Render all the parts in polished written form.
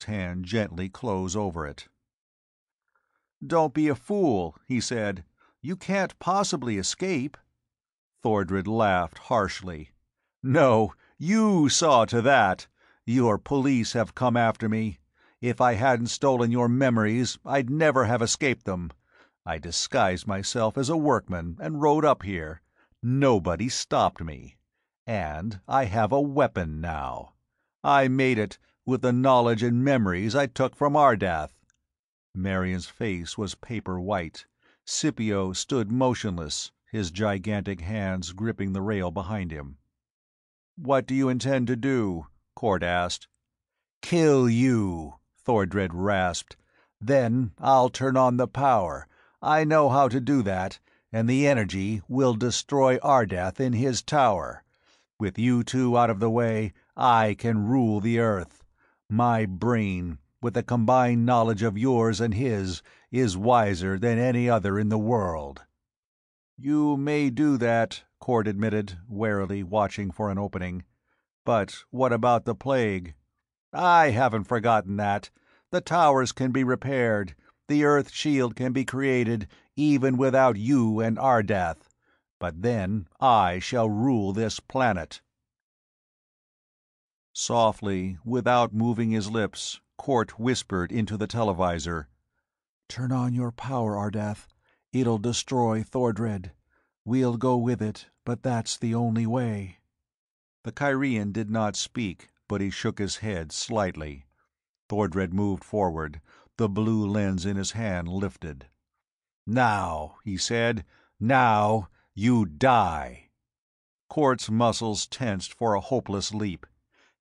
hand gently close over it. "Don't be a fool," he said. "You can't possibly escape." Thordred laughed harshly. "No, you saw to that. Your police have come after me. If I hadn't stolen your memories, I'd never have escaped them. I disguised myself as a workman and rode up here. Nobody stopped me. And I have a weapon now. I made it with the knowledge and memories I took from Ardath." Marian's face was paper white. Scipio stood motionless, his gigantic hands gripping the rail behind him. "What do you intend to do?" Cort asked. "Kill you," Thordred rasped. "Then I'll turn on the power. I know how to do that, and the energy will destroy Ardath in his tower. With you two out of the way, I can rule the earth. My brain, with the combined knowledge of yours and his, is wiser than any other in the world." "You may do that," Cort admitted, warily watching for an opening. "But what about the plague?" "I haven't forgotten that. The towers can be repaired. The Earth shield can be created, even without you and Ardath. But then I shall rule this planet." Softly, without moving his lips, Cort whispered into the televisor, "Turn on your power, Ardath. It'll destroy Thordred. We'll go with it, but that's the only way." The Kyrian did not speak, but he shook his head slightly. Thordred moved forward, the blue lens in his hand lifted. "Now," he said, "now you die." Cort's muscles tensed for a hopeless leap.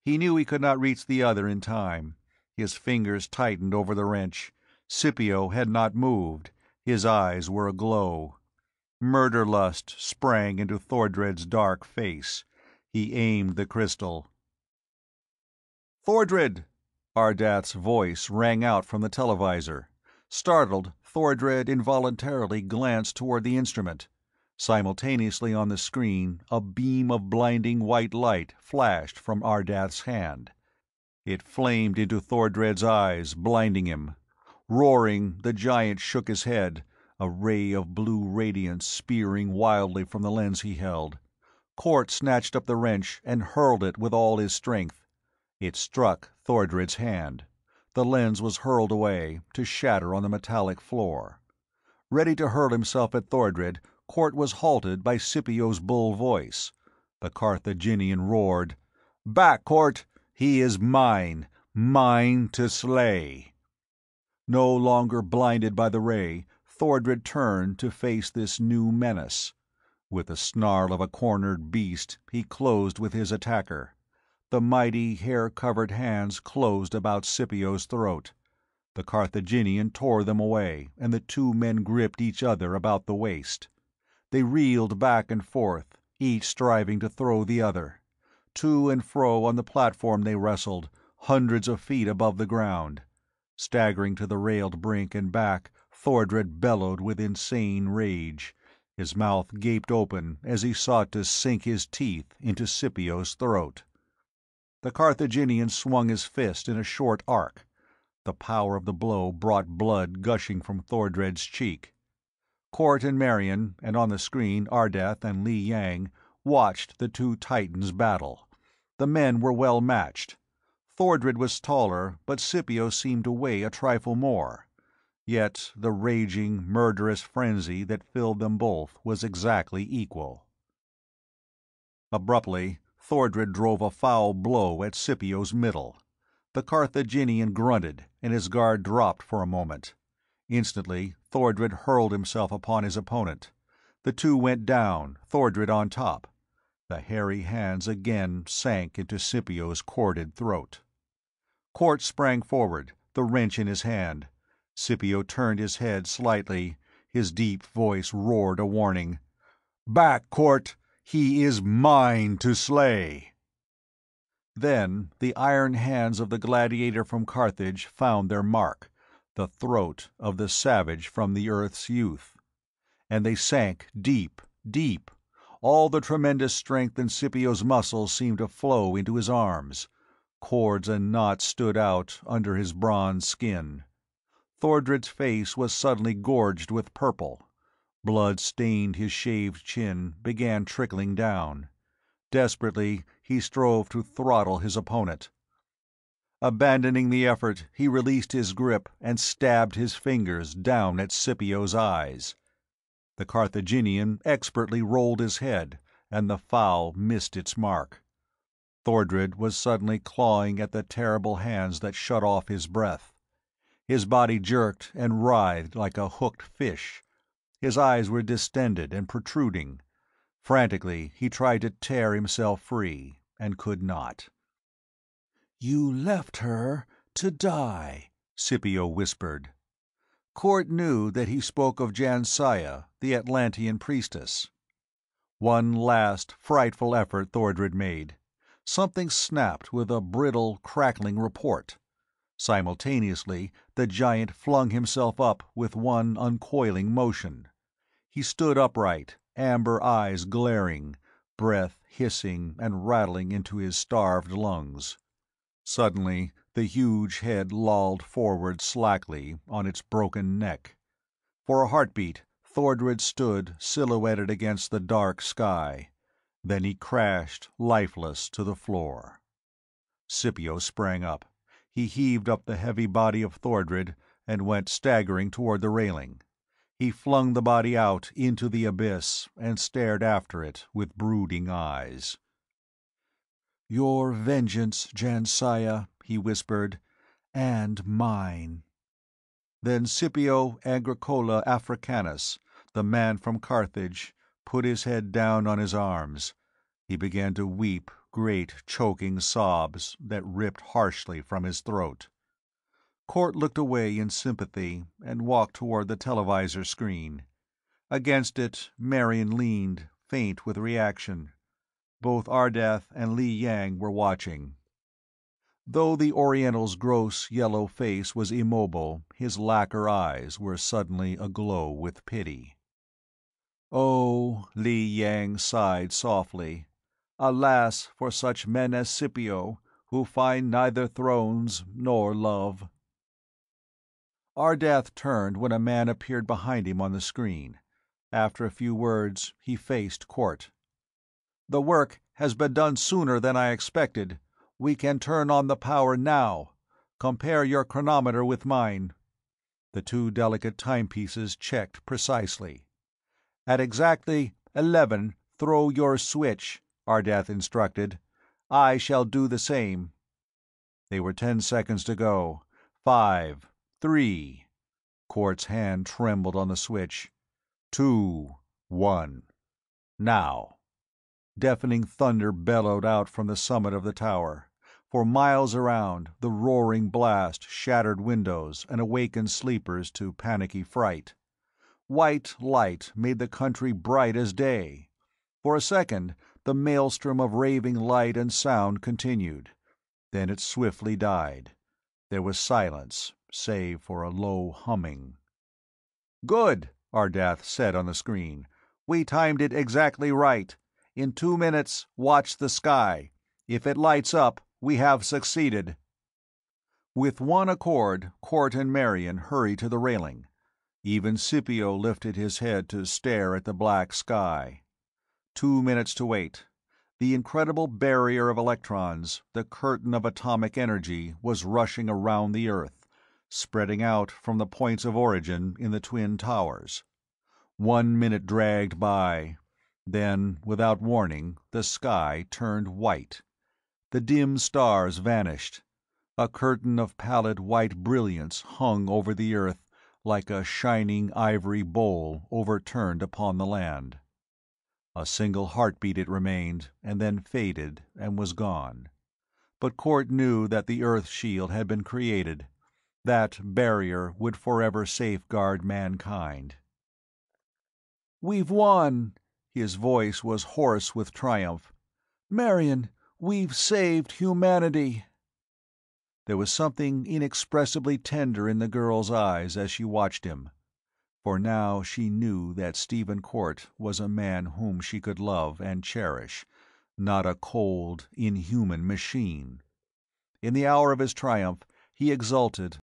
He knew he could not reach the other in time. His fingers tightened over the wrench. Scipio had not moved. His eyes were aglow. Murder-lust sprang into Thordred's dark face. He aimed the crystal. "Thordred!" Ardath's voice rang out from the televisor. Startled, Thordred involuntarily glanced toward the instrument. Simultaneously on the screen, a beam of blinding white light flashed from Ardath's hand. It flamed into Thordred's eyes, blinding him. Roaring, the giant shook his head, a ray of blue radiance spearing wildly from the lens he held. Cort snatched up the wrench and hurled it with all his strength. It struck Thordred's hand. The lens was hurled away, to shatter on the metallic floor. Ready to hurl himself at Thordred, Cort was halted by Scipio's bull voice. The Carthaginian roared, "Back, Cort! He is mine! Mine to slay!" No longer blinded by the ray, Thordred turned to face this new menace. With the snarl of a cornered beast, he closed with his attacker. The mighty, hair-covered hands closed about Scipio's throat. The Carthaginian tore them away, and the two men gripped each other about the waist. They reeled back and forth, each striving to throw the other. To and fro on the platform they wrestled, hundreds of feet above the ground. Staggering to the railed brink and back, Thordred bellowed with insane rage. His mouth gaped open as he sought to sink his teeth into Scipio's throat. The Carthaginian swung his fist in a short arc. The power of the blow brought blood gushing from Thordred's cheek. Cort and Marion, and on the screen Ardath and Li Yang, watched the two titans battle. The men were well matched. Thordred was taller, but Scipio seemed to weigh a trifle more. Yet the raging, murderous frenzy that filled them both was exactly equal. Abruptly, Thordred drove a foul blow at Scipio's middle. The Carthaginian grunted, and his guard dropped for a moment. Instantly, Thordred hurled himself upon his opponent. The two went down, Thordred on top. The hairy hands again sank into Scipio's corded throat. Cort sprang forward, the wrench in his hand. Scipio turned his head slightly. His deep voice roared a warning. "Back, Cort! He is mine to slay!" Then the iron hands of the gladiator from Carthage found their mark, the throat of the savage from the Earth's youth. And they sank deep, deep. All the tremendous strength in Scipio's muscles seemed to flow into his arms. Cords and knots stood out under his bronze skin. Thordred's face was suddenly gorged with purple. Blood stained his shaved chin, began trickling down. Desperately, he strove to throttle his opponent. Abandoning the effort, he released his grip and stabbed his fingers down at Scipio's eyes. The Carthaginian expertly rolled his head, and the foul missed its mark. Thordred was suddenly clawing at the terrible hands that shut off his breath. His body jerked and writhed like a hooked fish. His eyes were distended and protruding. Frantically, he tried to tear himself free, and could not. "You left her to die," Scipio whispered. Cort knew that he spoke of Jansaya, the Atlantean priestess. One last, frightful effort Thordred made. Something snapped with a brittle, crackling report. Simultaneously, the giant flung himself up with one uncoiling motion. He stood upright, amber eyes glaring, breath hissing and rattling into his starved lungs. Suddenly, the huge head lolled forward slackly on its broken neck. For a heartbeat, Thordred stood silhouetted against the dark sky. Then he crashed, lifeless, to the floor. Scipio sprang up. He heaved up the heavy body of Thordred and went staggering toward the railing. He flung the body out into the abyss and stared after it with brooding eyes. "Your vengeance, Jansaya," he whispered, "and mine." Then Scipio Agricola Africanus, the man from Carthage, put his head down on his arms. He began to weep great choking sobs that ripped harshly from his throat. Cort looked away in sympathy and walked toward the televisor screen. Against it, Marion leaned, faint with reaction. Both Ardath and Li Yang were watching. Though the Oriental's gross yellow face was immobile, his lacquer eyes were suddenly aglow with pity. "Oh," Li Yang sighed softly, "alas for such men as Scipio, who find neither thrones nor love." Ardath turned when a man appeared behind him on the screen. After a few words, he faced Cort. "The work has been done sooner than I expected. We can turn on the power now. Compare your chronometer with mine." The two delicate timepieces checked precisely. "At exactly 11, throw your switch," Ardath instructed. "I shall do the same." They were 10 seconds to go. 5, 3. Cort's hand trembled on the switch. 2, 1. Now. Deafening thunder bellowed out from the summit of the tower. For miles around, the roaring blast shattered windows and awakened sleepers to panicky fright. White light made the country bright as day. For a second, the maelstrom of raving light and sound continued. Then it swiftly died. There was silence, save for a low humming. "Good," Ardath said on the screen. "We timed it exactly right. In 2 minutes, watch the sky. If it lights up, we have succeeded." With one accord, Cort and Marion hurried to the railing. Even Scipio lifted his head to stare at the black sky. 2 minutes to wait. The incredible barrier of electrons, the curtain of atomic energy, was rushing around the Earth, spreading out from the points of origin in the Twin Towers. 1 minute dragged by. Then, without warning, the sky turned white. The dim stars vanished. A curtain of pallid white brilliance hung over the Earth like a shining ivory bowl overturned upon the land. A single heartbeat it remained, and then faded and was gone. But Cort knew that the Earth shield had been created. That barrier would forever safeguard mankind. "We've won!" His voice was hoarse with triumph. "Marion, we've saved humanity!" There was something inexpressibly tender in the girl's eyes as she watched him. For now she knew that Stephen Cort was a man whom she could love and cherish, not a cold, inhuman machine. In the hour of his triumph, he exulted